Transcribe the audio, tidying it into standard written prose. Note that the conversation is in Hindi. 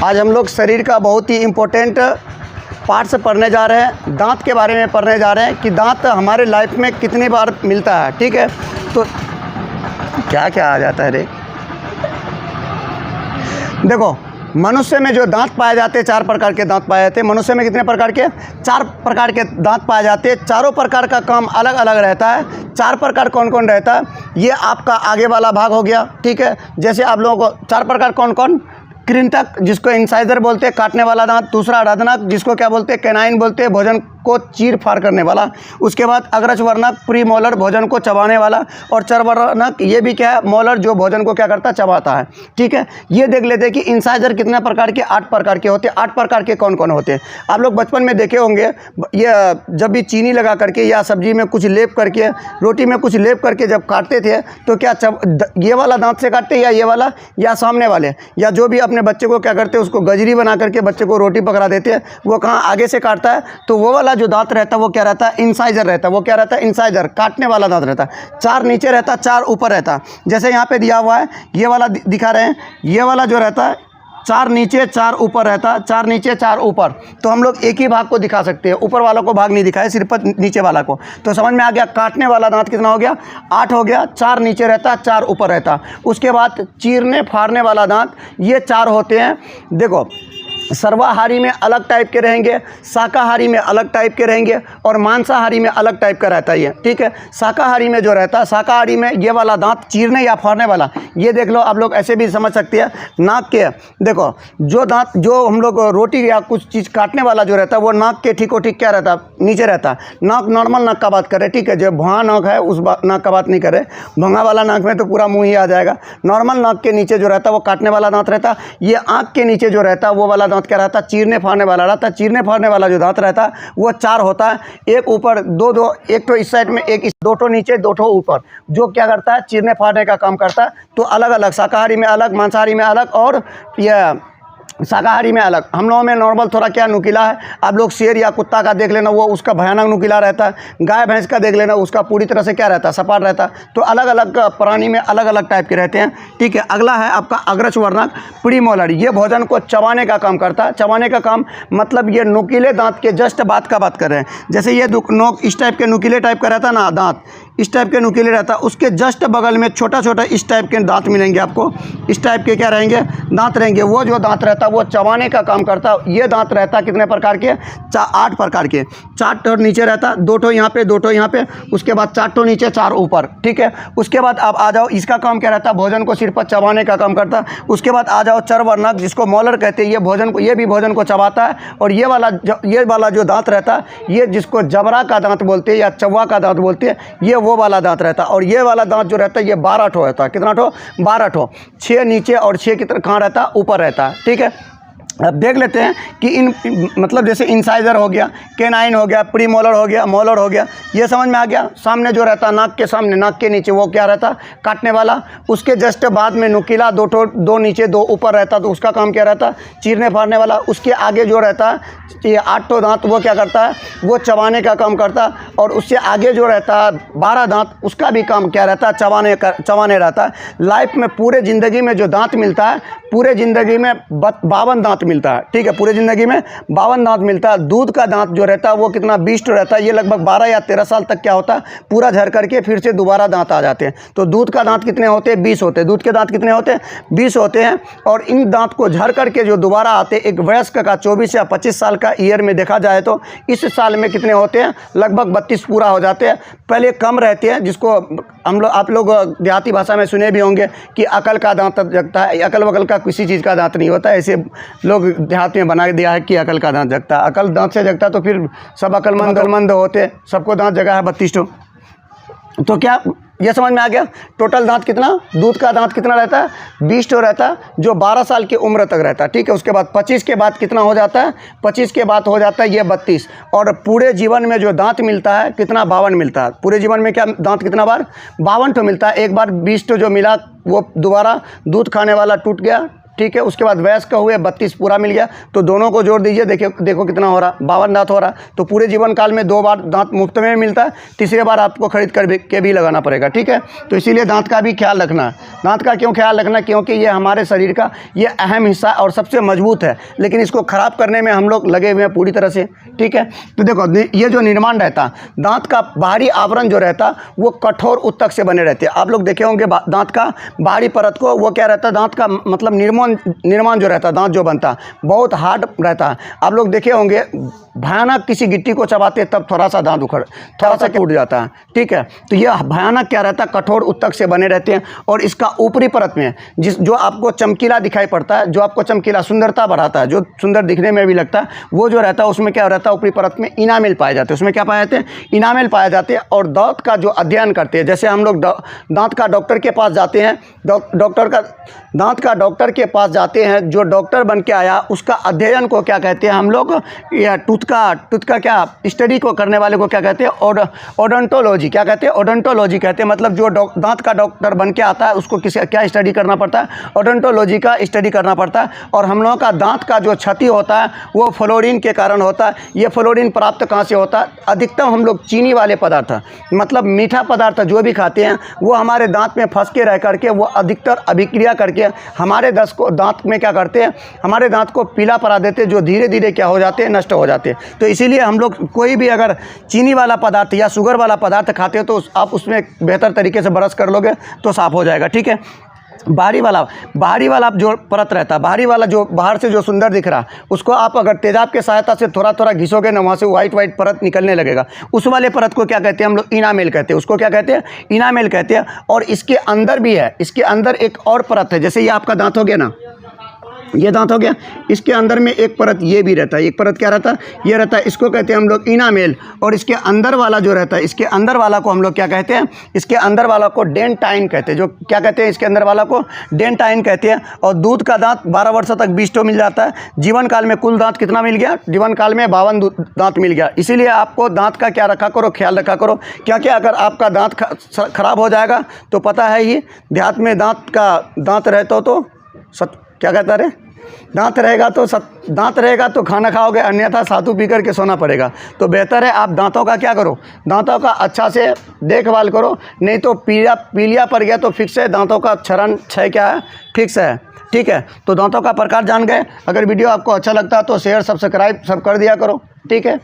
आज हम लोग शरीर का बहुत ही इम्पोर्टेंट पार्ट्स पढ़ने जा रहे हैं, दांत के बारे में पढ़ने जा रहे हैं कि दांत हमारे लाइफ में कितनी बार मिलता है। ठीक है, तो क्या क्या आ जाता है रे। देखो, मनुष्य में जो दांत पाए जाते हैं, 4 प्रकार के दांत पाए जाते हैं। मनुष्य में कितने प्रकार के? 4 प्रकार के दांत पाए जाते हैं। चारों प्रकार का काम अलग अलग रहता है। 4 प्रकार कौन कौन रहता है? ये आपका आगे वाला भाग हो गया। ठीक है, जैसे आप लोगों को 4 प्रकार कौन कौन? कृंतक, जिसको इंसाइजर बोलते हैं, काटने वाला दांत। दूसरा अधनक, जिसको क्या बोलते हैं? कैनाइन बोलते हैं, भोजन को चीर फाड़ करने वाला। उसके बाद अग्रजवर्णक, प्रीमोलर, भोजन को चबाने वाला। और चरवर्णक, ये भी क्या है? मोलर, जो भोजन को क्या करता है? चबाता है। ठीक है, ये देख लेते हैं कि इंसाइजर कितने प्रकार के? 8 प्रकार के होते हैं। 8 प्रकार के कौन कौन होते हैं? आप लोग बचपन में देखे होंगे, ये जब भी चीनी लगा करके या सब्जी में कुछ लेप करके, रोटी में कुछ लेप करके जब काटते थे तो क्या ये वाला दांत से काटते या ये वाला या सामने वाले, या जो भी अपने बच्चे को क्या करते हैं, उसको गजरी बना करके बच्चे को रोटी पकड़ा देते हैं। वो कहाँ? आगे से काटता है, तो वो वाला जो दांत रहता है वो क्या रहता है? इंसाइजर रहता है। वो क्या रहता है? इंसाइजर, काटने वाला दांत रहता है। 4 नीचे रहता है, 4 ऊपर रहता है। जैसे यहाँ पे दिया हुआ है, ये वाला दिखा रहे हैं, ये वाला जो रहता है 4 नीचे 4 ऊपर रहता है। 4 नीचे 4 ऊपर, तो हम लोग एक ही भाग को दिखा सकते हैं, ऊपर वालों को भाग नहीं दिखाए, सिर्फ नीचे वाला को। तो समझ में आ गया, काटने वाला दांत कितना हो गया? 8 हो गया। 4 नीचे रहता, 4 ऊपर रहता। उसके बाद चीरने फाड़ने वाला दांत, ये 4 होते हैं। देखो, सर्वाहारी में अलग टाइप के रहेंगे, शाकाहारी में अलग टाइप के रहेंगे, और मांसाहारी में अलग टाइप का रहता है ये। ठीक है, शाकाहारी में जो रहता है, शाकाहारी में ये वाला दांत चीरने या फाड़ने वाला, ये देख लो, आप लोग ऐसे भी समझ सकते हैं। नाक के, देखो, जो दांत जो हम लोग रोटी या कुछ चीज़ काटने वाला जो रहता है, वो नाक के ठीक क्या रहता है? नीचे रहता है। नाक, नॉर्मल नाक का बात करें, ठीक है, जो भुआ नाक है उस नाक का बात नहीं करें। भंगा वाला नाक में तो पूरा मुँह ही आ जाएगा। नॉर्मल नाक के नीचे जो रहता है वो काटने वाला दांत रहता है। ये आँख के नीचे जो रहता है वो वाला दांत क्या रहता है? चीरने फाड़ने वाला रहता है। चीरने फाड़ने वाला जो दांत रहता है वो 4 होता है। एक ऊपर, दो, एक तो इस साइड में, एक इस, 2 ठो नीचे, 2 ठो ऊपर, जो क्या करता है? चीरने फाड़ने का काम करता है। तो अलग अलग, शाकाहारी में अलग, मांसाहारी में अलग, और यह शाकाहारी में अलग। हम लोगों में नॉर्मल थोड़ा क्या नुकीला है। आप लोग शेर या कुत्ता का देख लेना, वो उसका भयानक नुकीला रहता है। गाय भैंस का देख लेना, उसका पूरी तरह से क्या रहता है? सपाट रहता है। तो अलग अलग प्राणी में अलग अलग टाइप के रहते हैं। ठीक है, अगला है आपका अग्रजवर्णक, प्रीमोलर। ये भोजन को चबाने का काम करता है। चबाने का काम मतलब ये नुकीले दांत के जस्ट बात कर रहे हैं। जैसे ये नोक इस टाइप के नुकीले टाइप का रहता है ना, दांत इस टाइप के नुकीले रहता है, उसके जस्ट बगल में छोटा छोटा इस टाइप के दांत मिलेंगे आपको। इस टाइप के क्या रहेंगे? दांत रहेंगे। वो जो दांत रहता है वो चबाने का काम करता है। ये दांत रहता है कितने प्रकार के? 8 प्रकार के। 4 ठो नीचे रहता, 2 ठो यहाँ पे, 2 ठो यहाँ पे, उसके बाद 4 ठो नीचे, 4 ऊपर। ठीक है, उसके बाद आप आ जाओ, इसका काम क्या रहता है? भोजन को सिर्फ चबाने का काम करता है। उसके बाद आ जाओ चरवर्णक, जिसको मोलर कहते हैं। ये भोजन को, ये भी भोजन को चबाता है। और ये वाला जो दांत रहता है, ये जिसको जबरा का दांत बोलते हैं या चौवा का दांत बोलते हैं, ये वो वाला दांत रहता है। और ये वाला दांत जो रहता है ये 12 ठो रहता है। कितना ठो? 12 ठो। 6 नीचे और 6 कितना कहाँ रहता है? ऊपर रहता है। ठीक है, अब देख लेते हैं कि इन मतलब जैसे इंसाइजर हो गया, कैनाइन हो गया, प्रीमोलर हो गया, मोलर हो गया, ये समझ में आ गया। सामने जो रहता है, नाक के सामने, नाक के नीचे, वो क्या रहता? काटने वाला। उसके जस्ट बाद में नुकीला, 2 नीचे 2 ऊपर रहता, तो उसका काम क्या रहता? चीरने फाड़ने वाला। उसके आगे जो रहता है, ये 8 ठो दांत, वो क्या करता है? वो चबाने का काम करता है। और उससे आगे जो रहता है 12 दांत, उसका भी काम क्या रहता है? चबाने रहता है। लाइफ में पूरे ज़िंदगी में जो दांत मिलता है, पूरे ज़िंदगी में 52 दांत मिलता है। ठीक है, पूरे ज़िंदगी में 52 दांत मिलता है। दूध का दांत जो रहता है वो कितना? 20 ठो रहता है। ये लगभग 12 या 13 साल तक क्या होता है? पूरा झड़ करके फिर से दोबारा दांत आ जाते हैं। तो दूध का दांत कितने होते हैं? 20 होते हैं। दूध के दांत कितने होते हैं? 20 होते हैं। और इन दांत को झड़ करके जो दोबारा आते हैं, एक वयस्क का 24 या 25 साल का ईयर में देखा जाए तो इस साल में कितने होते हैं? लगभग 32 पूरा हो जाते हैं। पहले कम रहते हैं, जिसको आप लोग देहाती भाषा में सुने भी होंगे कि अकल का दांत जगता है। अकल वकल का किसी चीज़ का दांत नहीं होता है। ऐसे लोग देहात में बना दिया है कि अकल का दांत जगता है। अकल दांत से जगता तो फिर सब अकलमंद होते, सबको दांत जगह है 32 ठो। तो क्या ये समझ में आ गया? टोटल दांत कितना? दूध का दांत कितना रहता है? 20 ठो रहता है, जो 12 साल की उम्र तक रहता है। ठीक है, उसके बाद 25 के बाद कितना हो जाता है? 25 के बाद हो जाता है ये 32। और पूरे जीवन में जो दांत मिलता है कितना? 52 मिलता है। पूरे जीवन में क्या दांत कितना बार? 52 ठो मिलता है। एक बार 20 ठो जो मिला वो दोबारा दूध खाने वाला टूट गया। ठीक है। उसके बाद वयस्क हुए 32 पूरा मिल गया, तो दोनों को जोड़ दीजिए, देखो कितना हो रहा, 52 दांत हो रहा। तो पूरे जीवन काल में 2 बार दांत मुफ्त में मिलता है, तीसरे बार आपको खरीद कर के भी लगाना पड़ेगा, ठीक है। तो इसीलिए दांत का भी ख्याल रखना है। दांत का क्यों ख्याल रखना, क्योंकि ये हमारे शरीर का ये अहम हिस्सा और सबसे मजबूत है, लेकिन इसको ख़राब करने में हम लोग लगे हुए हैं पूरी तरह से, ठीक है। तो देखो ये जो निर्माण रहता, दांत का बाहरी आवरण जो रहता वो कठोर उत्तक से बने रहते हैं। आप लोग देखे होंगे दांत का बाहरी परत को, वो क्या रहता है, दांत का मतलब निर्माण जो रहता है, दांत जो बनता बहुत हार्ड रहता है। आप लोग देखे होंगे भयानक किसी गिट्टी को चबाते तब थोड़ा सा दांत थोड़ा सा टूट जाता है, ठीक है। तो यह भयानक क्या रहता है, कठोर उत्तक से बने रहते हैं। और इसका ऊपरी परत में जो आपको चमकीला दिखाई पड़ता है, जो आपको चमकीला सुंदरता बढ़ाता है, जो सुंदर दिखने में भी लगता है, वो जो रहता है उसमें क्या रहता है, ऊपरी परत में इनामेल पाए जाते हैं। उसमें क्या पाए जाते हैं, इनामेल पाए जाते हैं। और दांत का जो अध्ययन करते हैं, जैसे हम लोग दांत का डॉक्टर के पास जाते हैं, दांत का डॉक्टर के पास जाते हैं, जो डॉक्टर बन के आया उसका अध्ययन को क्या कहते हैं हम लोग, या टूथ का क्या स्टडी को करने वाले को क्या कहते हैं, ओडोंटोलॉजी। क्या कहते हैं, ओडोंटोलॉजी कहते हैं। मतलब जो दांत का डॉक्टर बन के आता है उसको क्या स्टडी करना पड़ता है, ओडोंटोलॉजी का स्टडी करना पड़ता है। और हम लोगों का दांत का जो क्षति होता है वो फ्लोरीन के कारण होता है। ये फ्लोरीन प्राप्त कहाँ से होता है, अधिकतम हम लोग चीनी वाले पदार्थ, मतलब मीठा पदार्थ जो भी खाते हैं वो हमारे दांत में फंस के रह करके वो अधिकतर अभिक्रिया करके हमारे दांत में क्या करते हैं, हमारे दांत को पीला पड़ा देते हैं, जो धीरे धीरे क्या हो जाते हैं, नष्ट हो जाते हैं। तो इसीलिए हम लोग कोई भी अगर चीनी वाला पदार्थ या शुगर वाला पदार्थ खाते हो तो आप उसमें बेहतर तरीके से ब्रश कर लोगे तो साफ़ हो जाएगा, ठीक है। बाहरी वाला जो परत रहता है, बाहरी वाला जो बाहर से जो सुंदर दिख रहा, उसको आप अगर तेजाब के सहायता से थोड़ा थोड़ा घिसोगे ना, वहाँ से वाइट परत निकलने लगेगा। उस वाले परत को क्या कहते हैं हम लोग, इनामेल कहते हैं। उसको क्या कहते हैं, इनामेल कहते हैं। और इसके अंदर भी है, इसके अंदर एक और परत है। जैसे ये आपका दांत हो गया ना, ये दांत हो गया, इसके अंदर में एक परत ये भी रहता है। एक परत क्या रहता है, ये रहता है, इसको कहते हैं हम लोग इनामेल। और इसके अंदर वाला जो रहता है, इसके अंदर वाला को हम लोग क्या कहते हैं, इसके अंदर वाला को डेंटाइन कहते हैं। जो क्या कहते हैं, इसके अंदर वाला को डेंटाइन कहते हैं। और दूध का दांत 12 वर्षों तक 20 मिल जाता है। जीवन काल में कुल दांत कितना मिल गया, जीवन काल में 52 दांत मिल गया। इसीलिए आपको दांत का क्या रखा करो, ख्याल रखा करो। क्योंकि अगर आपका दांत खराब हो जाएगा तो पता है ही, देहात में दांत रहता हो तो क्या कहता रे, दांत रहेगा तो खाना खाओगे, अन्यथा सातू पी कर के सोना पड़ेगा। तो बेहतर है आप दांतों का क्या करो, दांतों का अच्छा से देखभाल करो, नहीं तो पीलिया पड़ गया तो फिक्स है, दांतों का क्षय क्या है, फिक्स है, ठीक है। तो दांतों का प्रकार जान गए। अगर वीडियो आपको अच्छा लगता है तो शेयर सब्सक्राइब सब कर दिया करो, ठीक है।